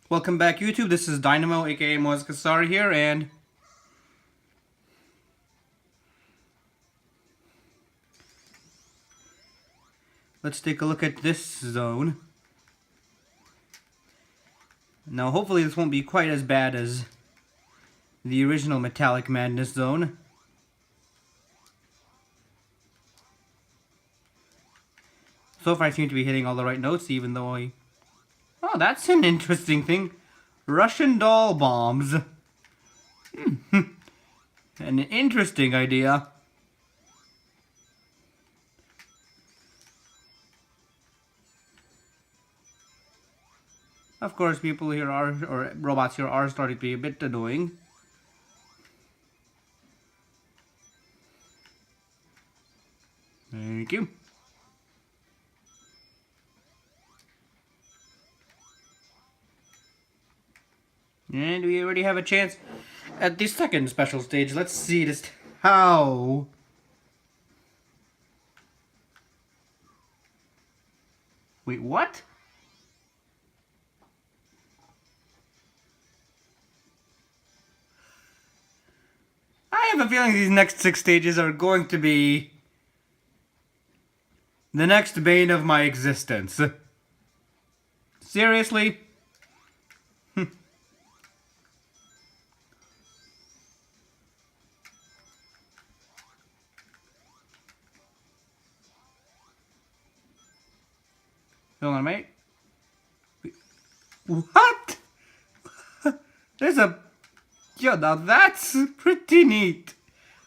Welcome back, YouTube. This is Dynamo, aka Moskasar here, and let's take a look at this zone. Now, hopefully this won't be quite as bad as the original Metallic Madness zone. So far I seem to be hitting all the right notes, even though Oh, that's an interesting thing. Russian doll bombs. An interesting idea. Of course, people here or robots here are starting to be a bit annoying. Thank you. And we already have a chance at the second special stage. Let's see just how... Wait, what? I have a feeling these next 6 stages are going to be the next bane of my existence. Seriously? Hold on, mate. What? There's a... Yo, now that's pretty neat.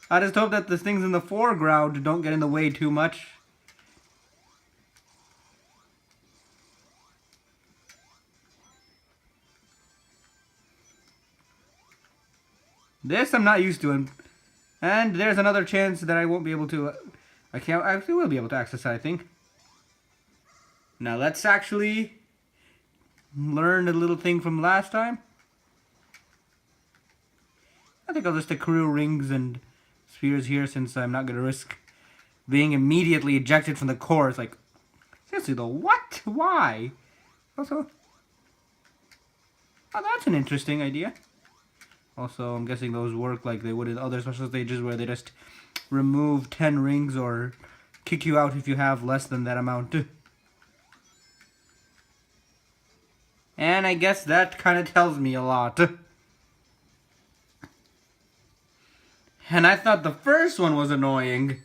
I just hope that the things in the foreground don't get in the way too much. This I'm not used to, and there's another chance that I won't be able to... I actually will be able to access it, I think. Now let's actually learn a little thing from last time. I think I'll just accrue rings and spheres here since I'm not going to risk being immediately ejected from the course. Like, seriously though, what? Why? Also, oh, that's an interesting idea. Also, I'm guessing those work like they would in other special stages where they just remove 10 rings or kick you out if you have less than that amount. And I guess that kind of tells me a lot. And I thought the first one was annoying.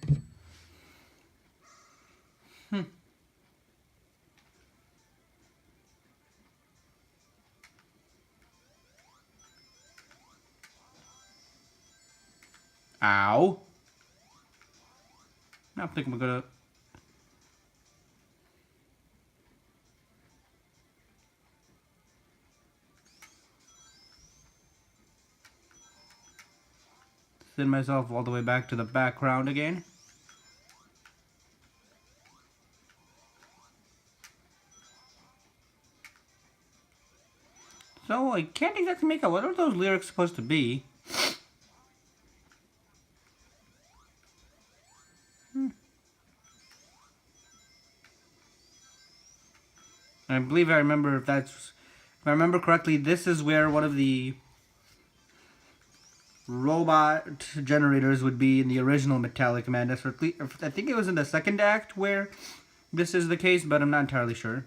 Ow. I think we're gonna... send myself all the way back to the background again. So, I can't exactly make out what are those lyrics supposed to be. I believe I remember if I remember correctly, this is where one of the robot generators would be in the original Metallic Madness. Or I think it was in the second act where this is the case, but I'm not entirely sure.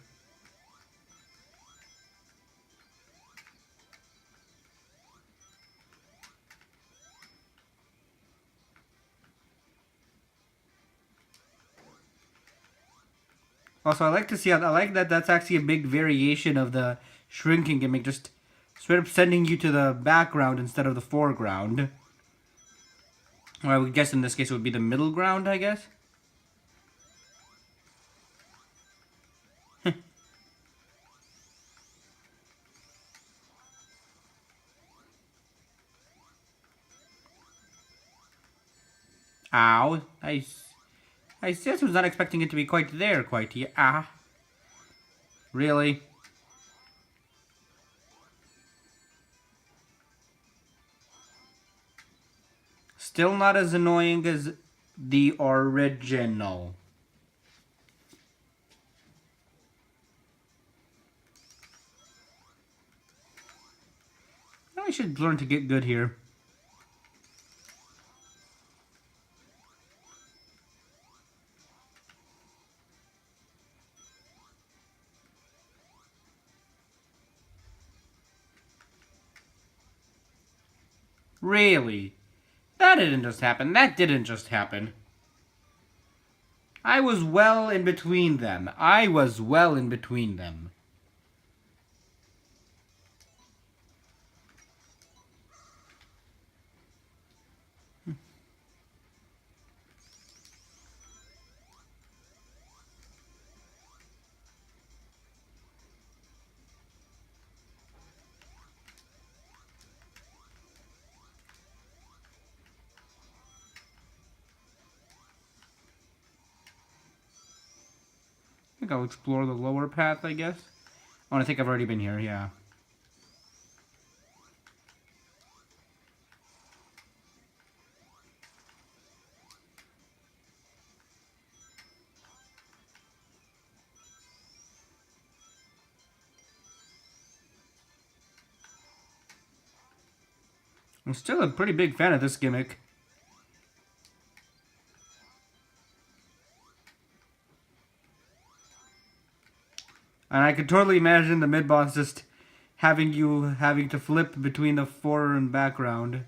Also, I like to see how, I like that that's actually a big variation of the shrinking gimmick, just straight up sending you to the background instead of the foreground. Or I would guess in this case it would be the middle ground, I guess. Ow. I just was not expecting it to be quite there quite yet. Ah. Really? Still not as annoying as the original. I should learn to get good here. Really? That didn't just happen. That didn't just happen. I was well in between them. I was well in between them. I think I'll explore the lower path, I guess. Oh, I think I've already been here, yeah. I'm still a pretty big fan of this gimmick. And I could totally imagine the mid-boss just having to flip between the forward and background.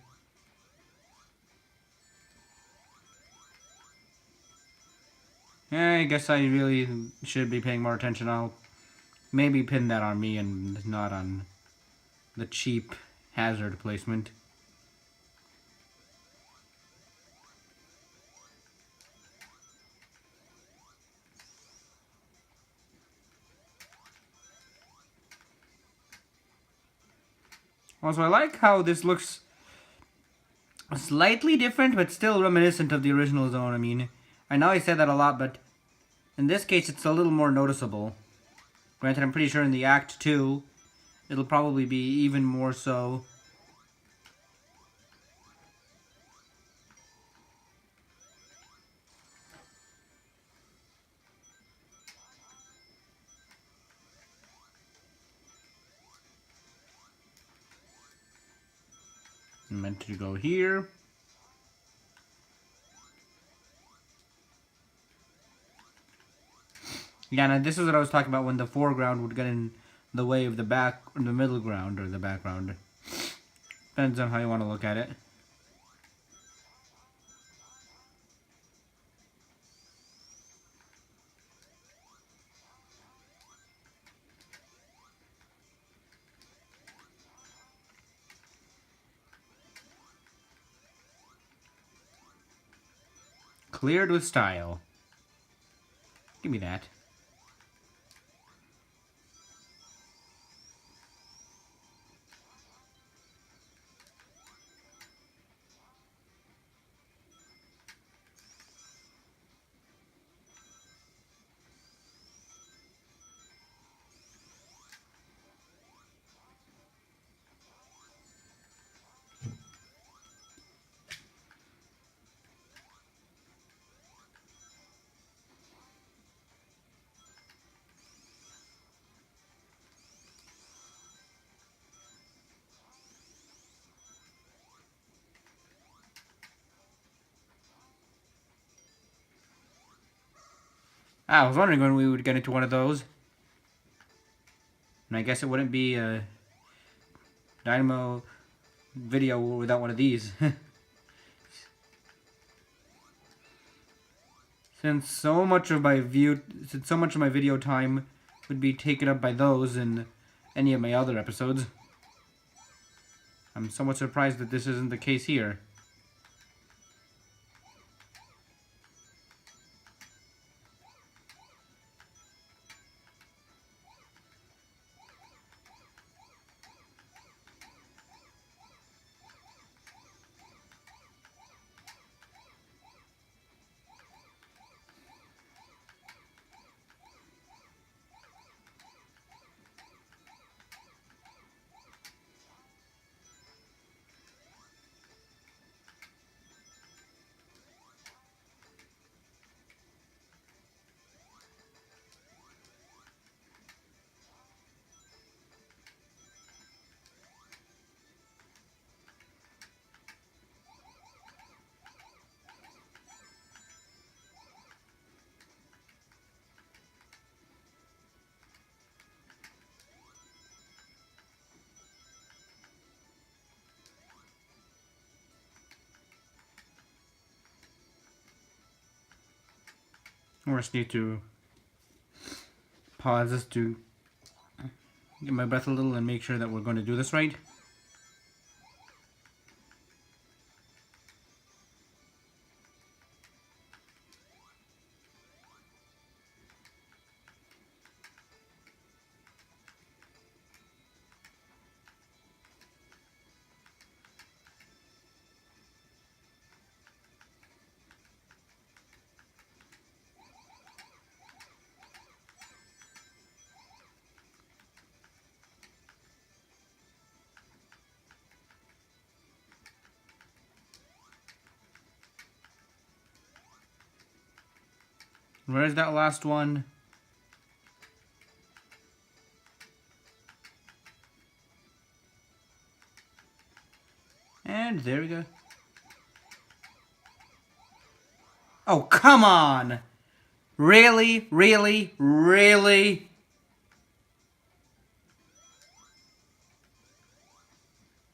I guess I really should be paying more attention. I'll maybe pin that on me and not on the cheap hazard placement. Also, I like how this looks slightly different, but still reminiscent of the original zone. I mean, I know I said that a lot, but in this case, it's a little more noticeable. Granted, I'm pretty sure in the Act 2, it'll probably be even more so. I'm meant to go here. Yeah, and this is what I was talking about when the foreground would get in the way of the middle ground, or the background. Depends on how you want to look at it. Cleared with style. Give me that. I was wondering when we would get into one of those. And I guess it wouldn't be a Dynamo video without one of these. Since so much of my video time would be taken up by those in any of my other episodes, I'm somewhat surprised that this isn't the case here. I just need to pause this to get my breath a little and make sure that we're going to do this right. Where's that last one? And there we go. Oh, come on! Really? Really? Really?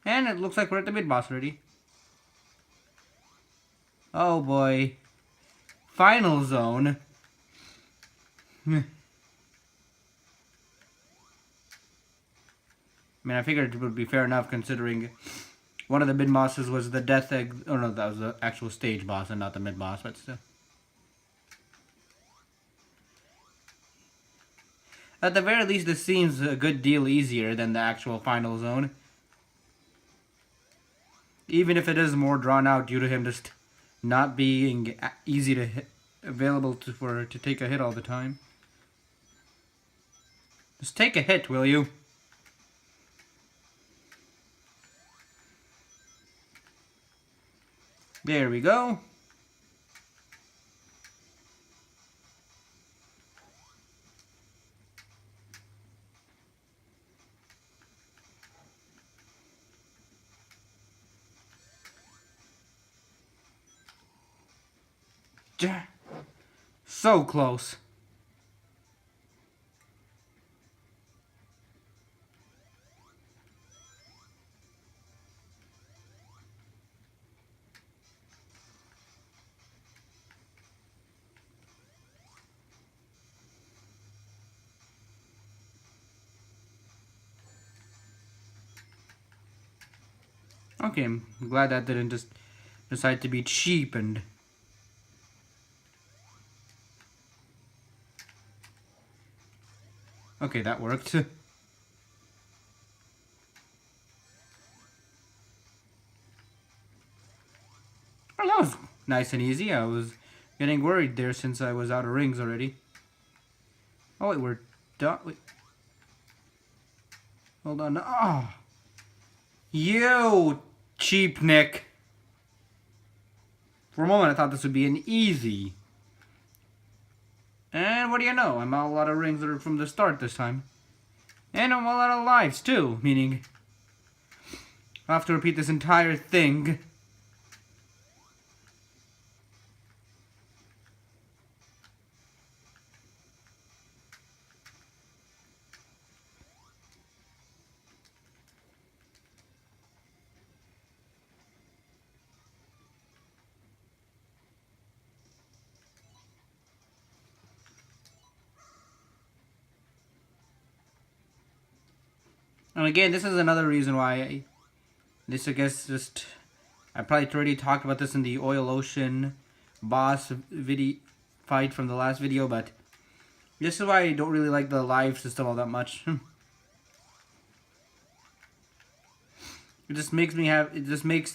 And it looks like we're at the mid-boss already. Oh boy. Final zone. I mean, I figured it would be fair enough considering one of the mid-bosses was the death egg. Oh no, that was the actual stage boss and not the mid-boss, but still. At the very least, this seems a good deal easier than the actual final zone. Even if it is more drawn out due to him just not being easy to hit, available to take a hit all the time. Just take a hit, will you? There we go. So close. Okay, I'm glad that didn't just decide to be cheap and... Okay, that worked. Well, that was nice and easy. I was getting worried there since I was out of rings already. Oh, wait, we're done. Wait. Hold on. Oh! You cheap Nick! For a moment, I thought this would be an easy. And what do you know? I'm all out of rings that are from the start this time. And I'm all out of lives, too. Meaning, I'll have to repeat this entire thing. And again, this is another reason why I guess just... I probably already talked about this in the Oil Ocean boss video fight from the last video, but this is why I don't really like the live system all that much. It just makes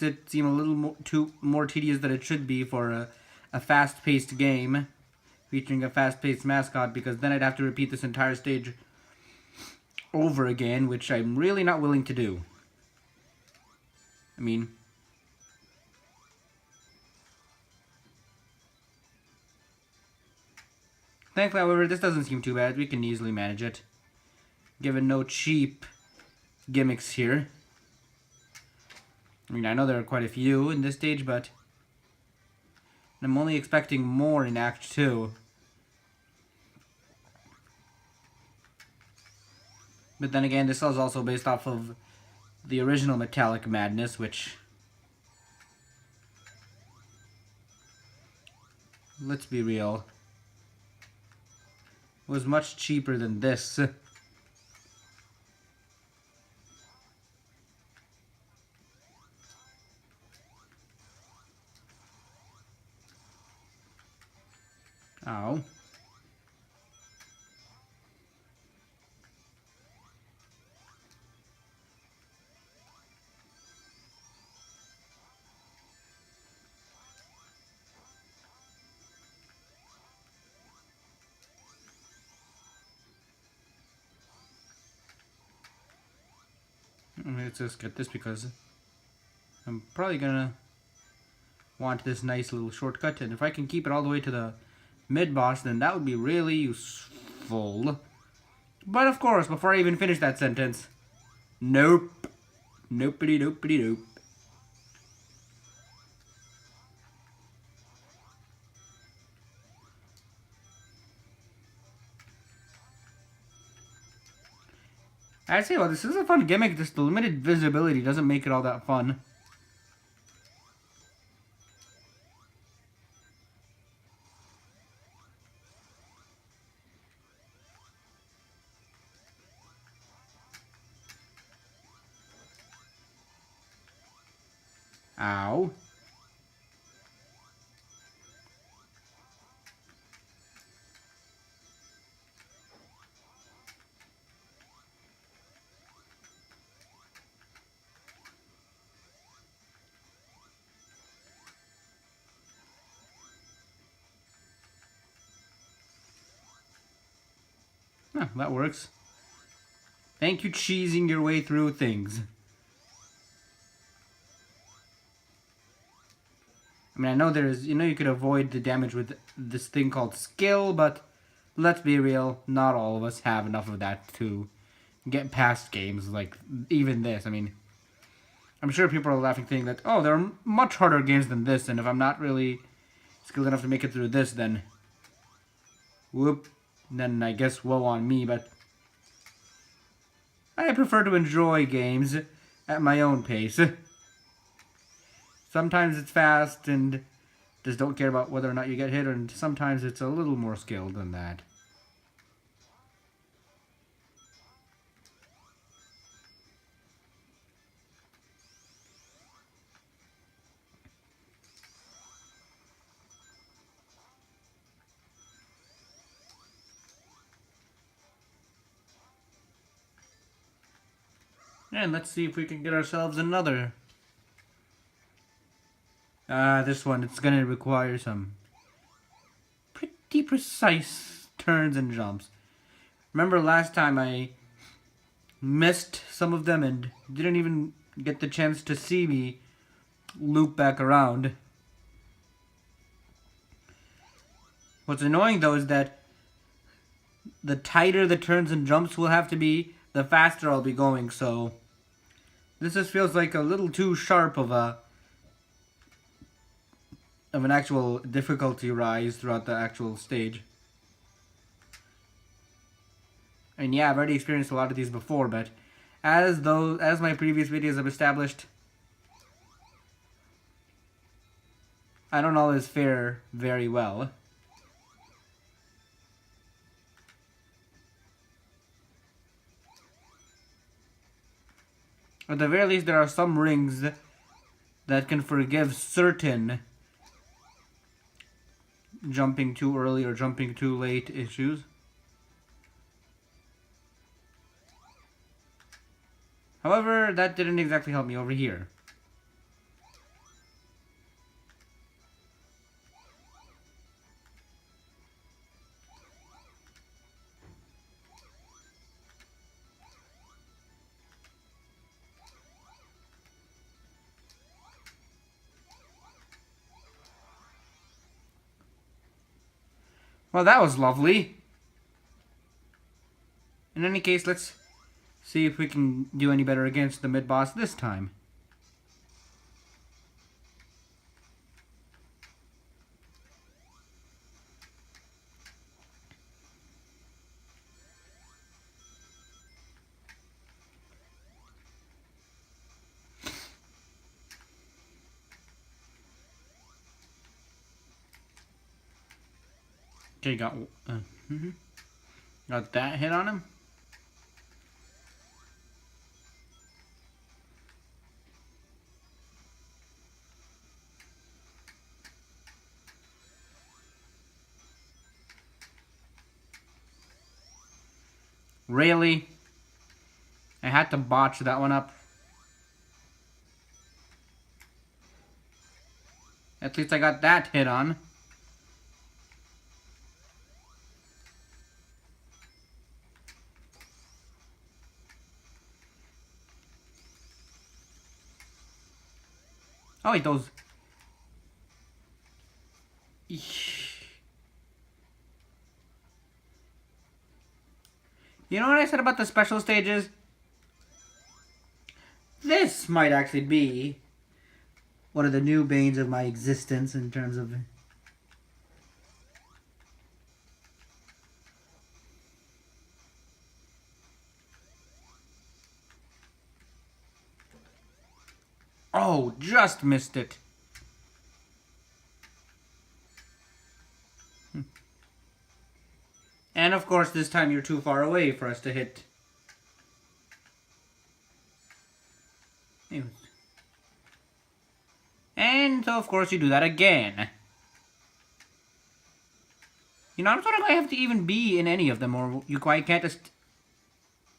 it seem a little more tedious than it should be for a fast-paced game featuring a fast-paced mascot, because then I'd have to repeat this entire stage over again, which I'm really not willing to do. I mean, thankfully, however, this doesn't seem too bad. We can easily manage it, given no cheap gimmicks here. I mean, I know there are quite a few in this stage, but I'm only expecting more in Act 2. But then again, this is also based off of the original Metallic Madness, which... Let's be real. was much cheaper than this. Ow. Let's just get this because I'm probably gonna want this nice little shortcut, and if I can keep it all the way to the mid-boss, then that would be really useful. But of course, before I even finish that sentence, nope. Nopey nopey nope. I say, well, this is a fun gimmick, just the limited visibility doesn't make it all that fun. Ow. Huh, that works. Thank you, cheesing your way through things. I mean, I know there's, you could avoid the damage with this thing called skill, but let's be real, not all of us have enough of that to get past games like even this. I mean, I'm sure people are laughing thinking that, oh, there are much harder games than this, and if I'm not really skilled enough to make it through this, then whoop, then I guess woe on me, but I prefer to enjoy games at my own pace. Sometimes it's fast and just don't care about whether or not you get hit, and sometimes it's a little more skilled than that. And let's see if we can get ourselves another. This one, it's gonna require some pretty precise turns and jumps. Remember last time I missed some of them and didn't even get the chance to see me loop back around. What's annoying though is that the tighter the turns and jumps will have to be, the faster I'll be going, so this just feels like a little too sharp of an actual difficulty rise throughout the actual stage. And yeah, I've already experienced a lot of these before, but as my previous videos have established, I don't always fare very well. At the very least, there are some rings that can forgive certain jumping too early or jumping too late issues. However, that didn't exactly help me over here. Well, that was lovely. In any case, let's see if we can do any better against the mid-boss this time. Okay, got... Got that hit on him. Really? I had to botch that one up. At least I got that hit on. Oh wait, those... You know what I said about the special stages? This might actually be one of the new banes of my existence in terms of... Oh, just missed it. And of course, this time you're too far away for us to hit. And so, of course, you do that again. You know, I'm sort of going to have to even be in any of them, or you quite can't just...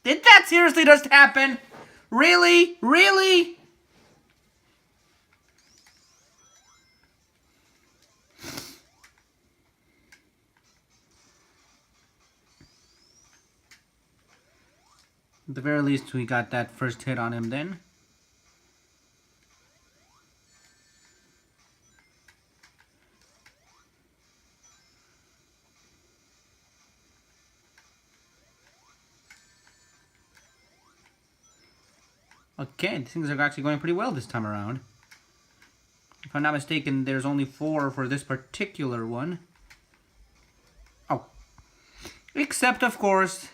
Did that seriously just happen? Really? Really? At the very least, we got that first hit on him then. Okay, things are actually going pretty well this time around. If I'm not mistaken, there's only 4 for this particular one. Oh. Except, of course,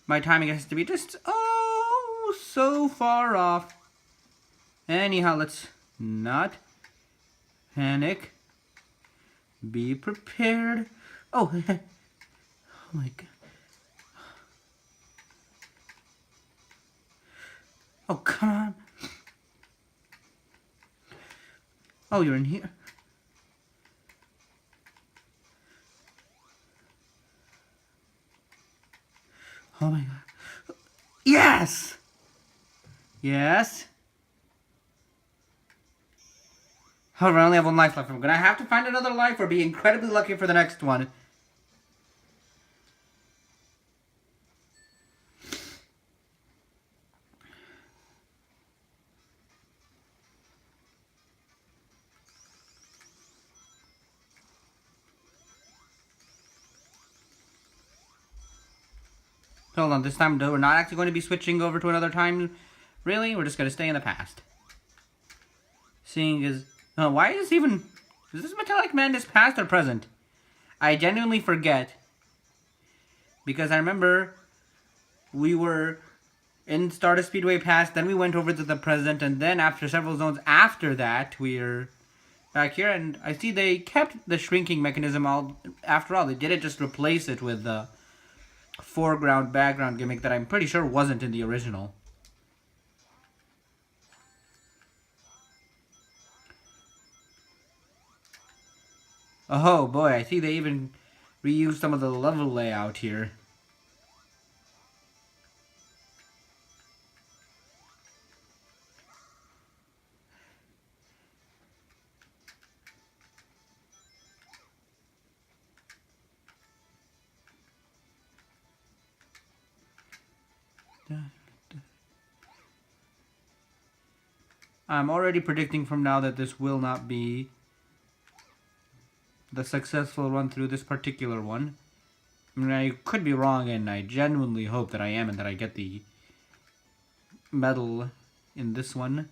my timing has to be just, oh, so far off. Anyhow, let's not panic. Be prepared. Oh, oh my god. Oh, come on. Oh, you're in here. Oh my god. Yes! Yes. However, I only have 1 life left. I'm gonna have to find another life or be incredibly lucky for the next one. Hold on, this time we're not actually going to be switching over to another time. Really? We're just going to stay in the past. Seeing as... Oh, why is this even... Is this Metallic Madness past or present? I genuinely forget. Because I remember we were in Stardust Speedway past, then we went over to the present, and then after several zones after that, we're back here. And I see they kept the shrinking mechanism all... After all, they didn't just replace it with the foreground background gimmick that I'm pretty sure wasn't in the original. Oh boy, I see they even reused some of the level layout here. I'm already predicting from now that this will not be the successful run through this particular one. I mean, I could be wrong, and I genuinely hope that I am and that I get the medal in this one.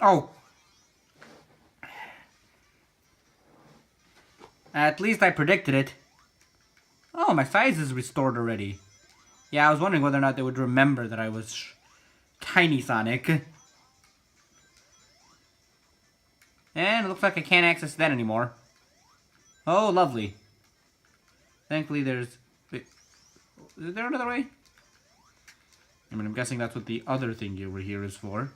Oh! At least I predicted it. Oh, my size is restored already. Yeah, I was wondering whether or not they would remember that I was Tiny Sonic. And it looks like I can't access that anymore. Oh, lovely. Thankfully there's... Wait, is there another way? I mean, I'm guessing that's what the other thing over here is for.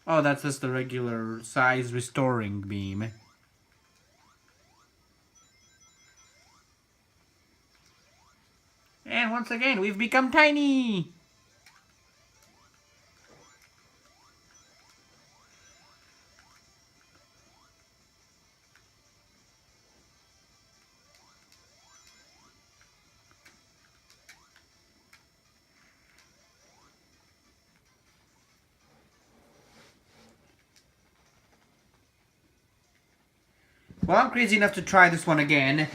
Oh, that's just the regular size restoring beam. And once again, we've become tiny! Well, I'm crazy enough to try this one again.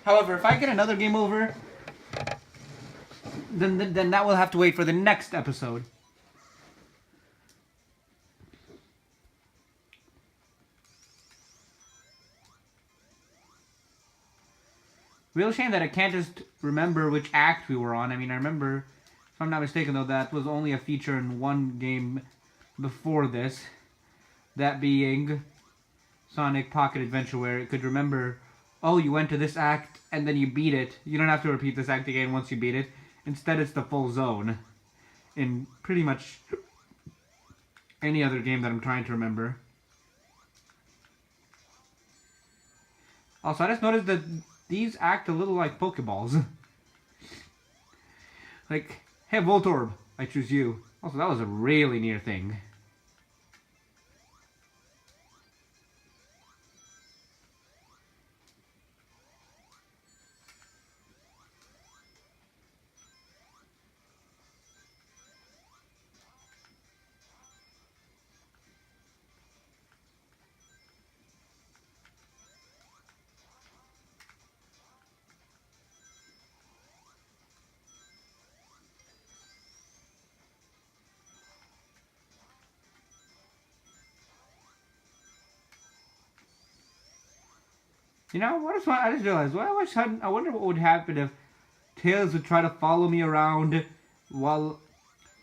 However, if I get another game over, then that will have to wait for the next episode. Real shame that I can't just remember which act we were on. I mean, I remember, if I'm not mistaken though, that was only a feature in one game before this. That being Sonic Pocket Adventure, where it could remember, oh, you went to this act and then you beat it. You don't have to repeat this act again once you beat it. Instead, it's the full zone. In pretty much any other game that I'm trying to remember. Also, I just noticed that these act a little like Pokeballs. Like, hey, Voltorb, I choose you. Also, that was a really near thing. You know, I just realized, I wonder what would happen if Tails would try to follow me around while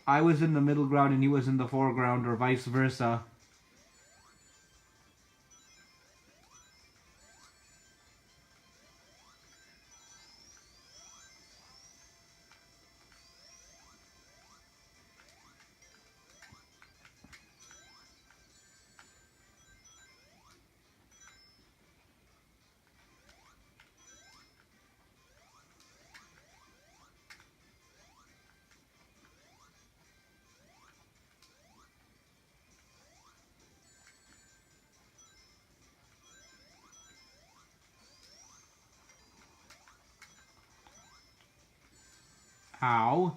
I was in the middle ground and he was in the foreground, or vice versa. Ow.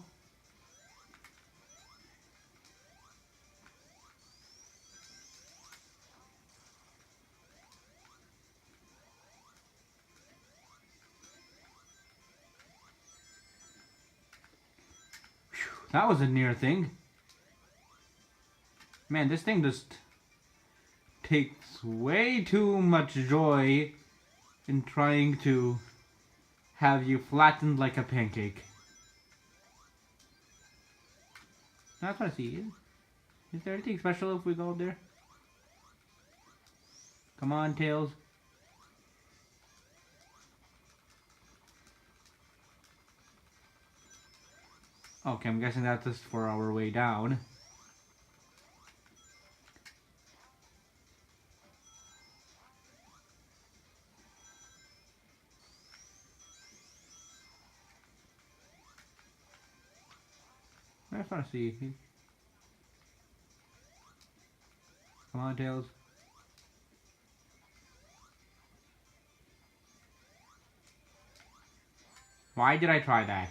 That was a near thing. Man, this thing just takes way too much joy in trying to have you flattened like a pancake. Now I just want to see. Is there anything special if we go up there? Come on, Tails. Okay, I'm guessing that's just for our way down. I just want to see. Come on, Tails. Why did I try that?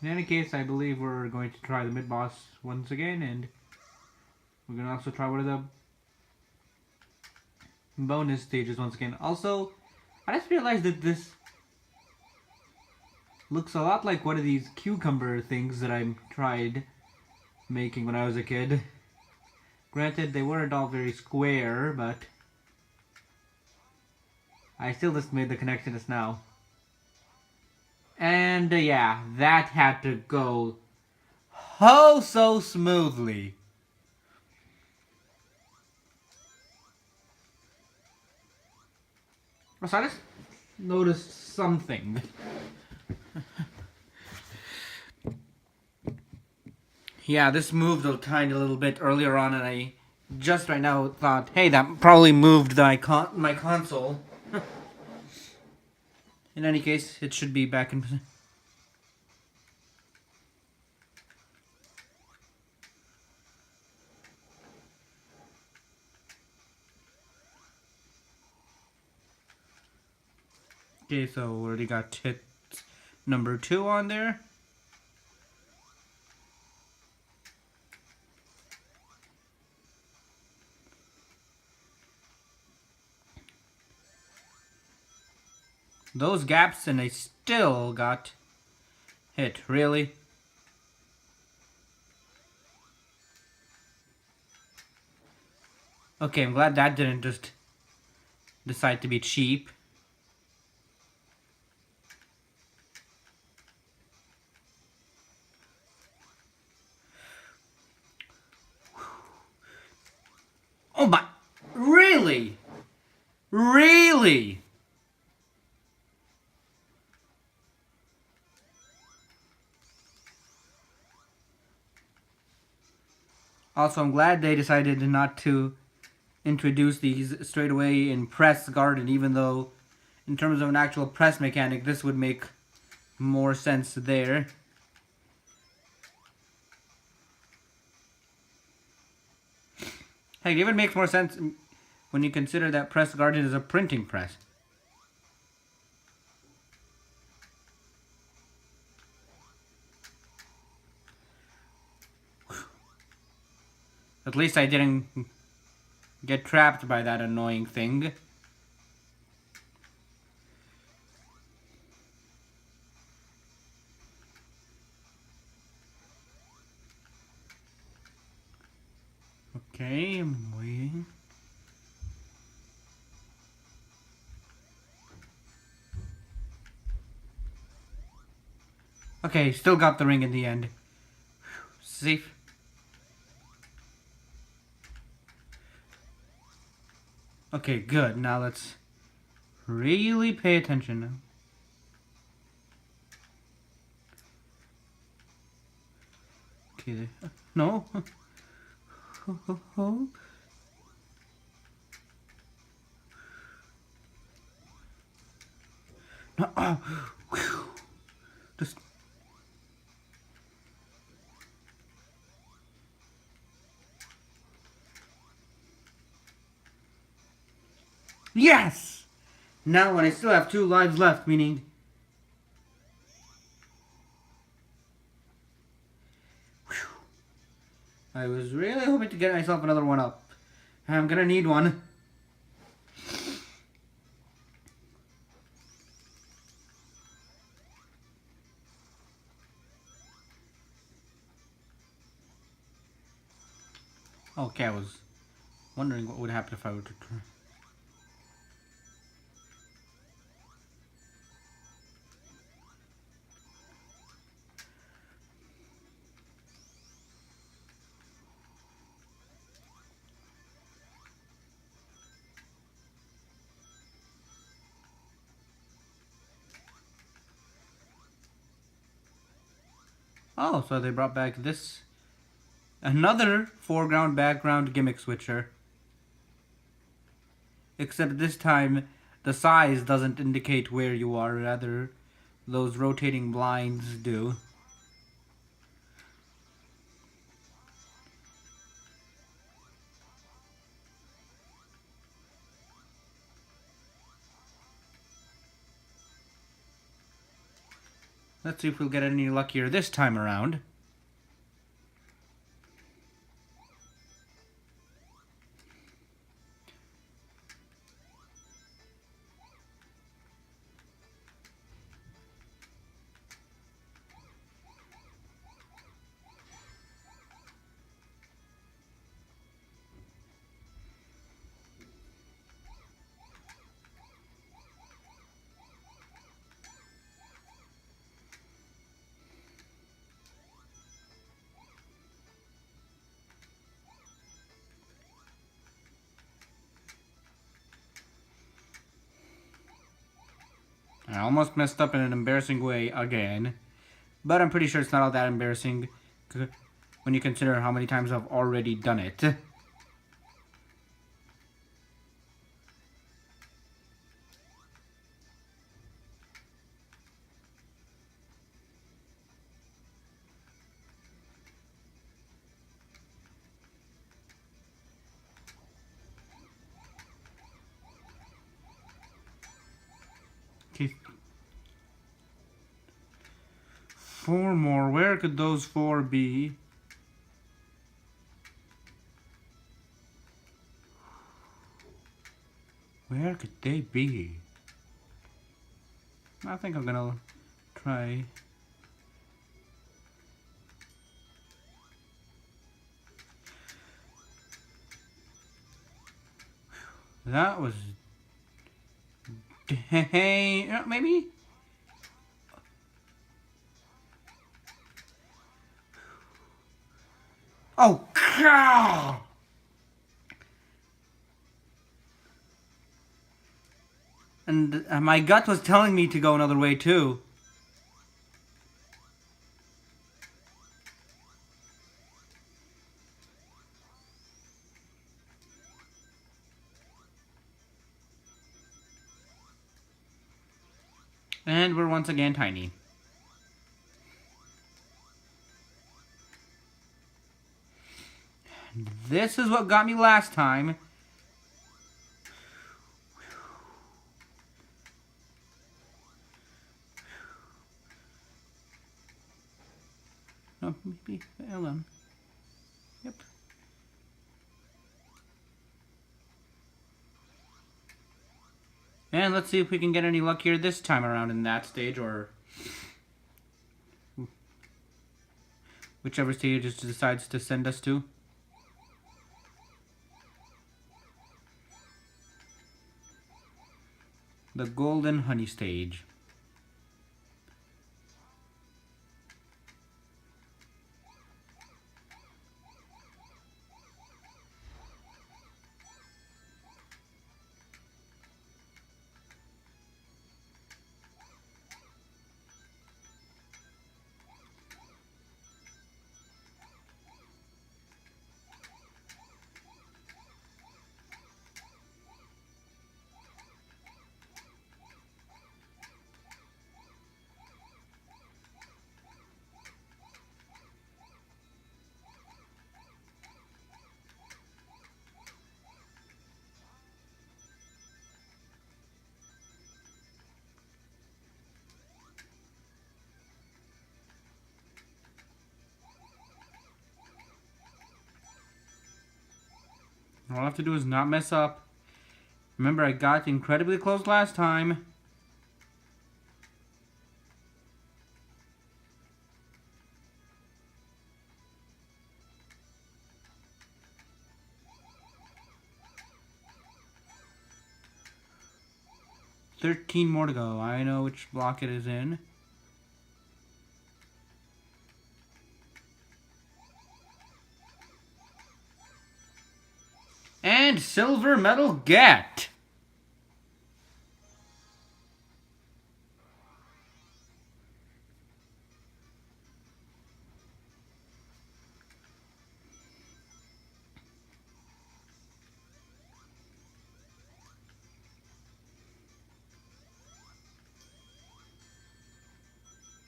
In any case, I believe we're going to try the mid-boss once again, and we're going to also try one of the bonus stages once again. Also, I just realized that this looks a lot like one of these cucumber things that I tried making when I was a kid. Granted, they weren't all very square, but I still just made the connection just now. And yeah, that had to go oh so smoothly. So I just noticed something. Yeah, this moved a tiny little bit earlier on, and I just right now thought, hey, that probably moved my console. In any case, it should be back in position. Okay, so we already got hit number 2 on there. Those gaps, and I still got hit. Really? Okay, I'm glad that didn't just decide to be cheap. Oh my... Really? Really? Also, I'm glad they decided not to introduce these straight away in Press Garden, even though in terms of an actual press mechanic, this would make more sense there. Heck, it even makes more sense when you consider that Press Garden is a printing press. At least I didn't get trapped by that annoying thing. Okay, I'm waiting. Okay, still got the ring in the end. Safe. Okay, good. Now let's really pay attention now. Okay, there. No. No. Oh. Just. Yes! Now when I still have 2 lives left, meaning... Whew. I was really hoping to get myself another one up. I'm gonna need one. Okay, I was wondering what would happen if I were to try. Oh, so they brought back this... Another foreground background gimmick switcher. Except this time, the size doesn't indicate where you are, rather those rotating blinds do. Let's see if we'll get any luckier this time around. I almost messed up in an embarrassing way again. But I'm pretty sure it's not all that embarrassing when you consider how many times I've already done it. Okay. 4 more. Where could those 4 be? Where could they be? I think I'm gonna try. That was. Dang. Maybe? Oh, God! And my gut was telling me to go another way, too. And we're once again tiny. This is what got me last time. Oh, maybe. Hold on. Yep. And let's see if we can get any luckier this time around in that stage, or whichever stage it decides to send us to. The Golden Honey stage. All I have to do is not mess up. Remember, I got incredibly close last time. $13 more to go. I know which block it is in. And silver medal get.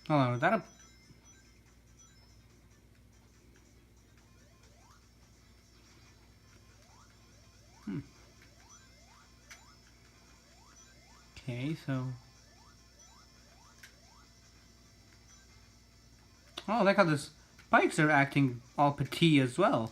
Hold on, was that a... Okay, so... Oh, I like how the spikes are acting all petit as well.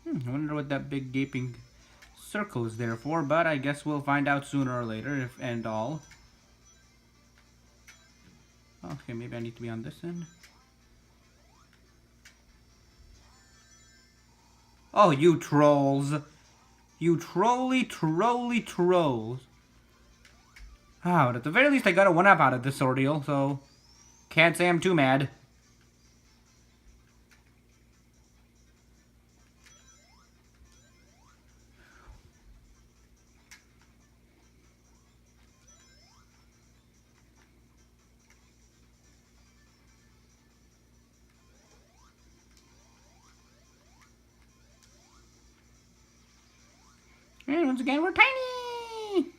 I wonder what that big gaping circle is there for, but I guess we'll find out sooner or later, if and all. Okay, maybe I need to be on this end. Oh, you trolls. You trolly trolls. Oh, but at the very least I got a 1-up out of this ordeal, so can't say I'm too mad. And once again, we're tiny!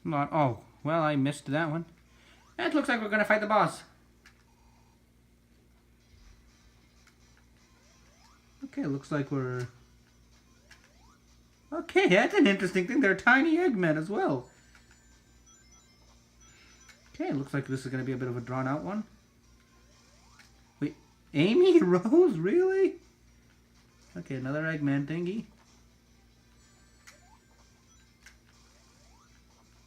Not, oh, well, I missed that one. It looks like we're gonna fight the boss. Okay, looks like we're... Okay, that's an interesting thing. They're tiny Eggmen as well. Okay, looks like this is gonna be a bit of a drawn-out one. Wait, Amy Rose? Really? Okay, another Eggman thingy.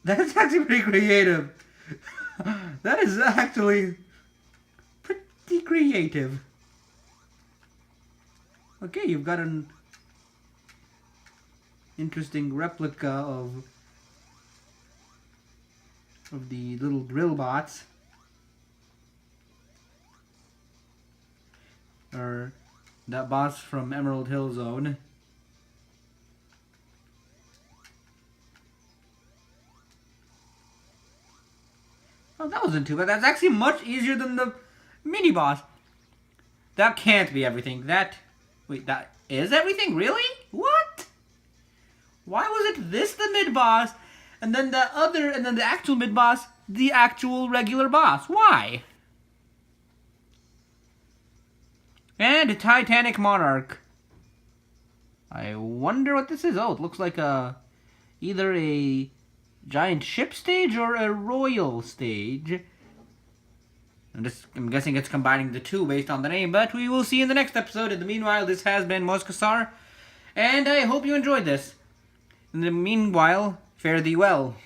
That's actually pretty creative. That is actually pretty creative. Okay, you've got an interesting replica of the little drill bots. Or that boss from Emerald Hill Zone. Oh, that wasn't too bad. That's actually much easier than the mini boss. That can't be everything. Wait, that is everything? Really? What? Why was it this the mid boss, and then the actual mid boss, the actual regular boss? Why? And Titanic Monarch. I wonder what this is. Oh, it looks like either a giant ship stage or a royal stage. I'm guessing it's combining the two based on the name, but we will see in the next episode. In the meanwhile, this has been Moskasar, and I hope you enjoyed this. In the meanwhile, fare thee well.